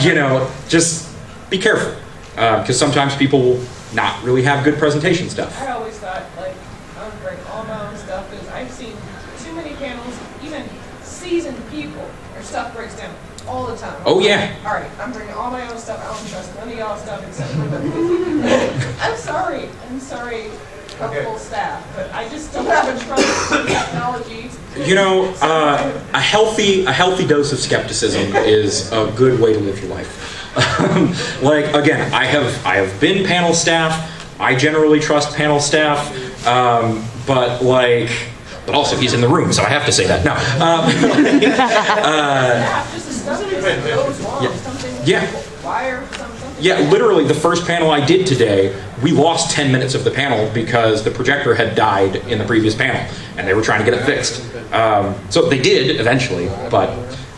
You know, just be careful, because sometimes people will not really have good presentation stuff. I always thought, like, I would bring all my own stuff, because I've seen too many panels, even seasoned people, their stuff breaks down all the time. Oh, yeah. All right, I'm bringing all my own stuff. I don't trust none of y'all stuff except for the I'm sorry, couple staff, but I just don't have a trust in technology. You know, a healthy dose of skepticism is a good way to live your life. Like again, I have been panel staff. I generally trust panel staff, but also he's in the room, so I have to say that. No. Yeah, literally the first panel I did today, we lost 10 minutes of the panel because the projector had died in the previous panel, and they were trying to get it fixed. So they did eventually, but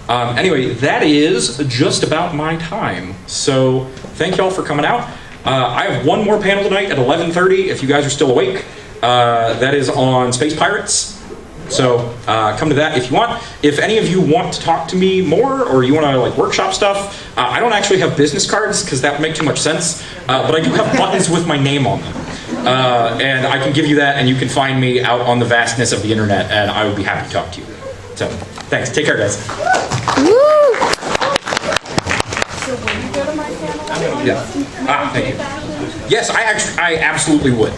anyway, that is just about my time. So thank y'all for coming out. I have one more panel tonight at 11:30 if you guys are still awake. That is on Space Pirates. So come to that if you want. If any of you want to talk to me more, or you want to like workshop stuff, I don't actually have business cards because that would make too much sense. But I do have buttons with my name on them, and I can give you that, and you can find me out on the vastness of the internet, and I would be happy to talk to you. So thanks. Take care, guys. So will you go to my panel? Yeah. Thank you. Yes, I absolutely would.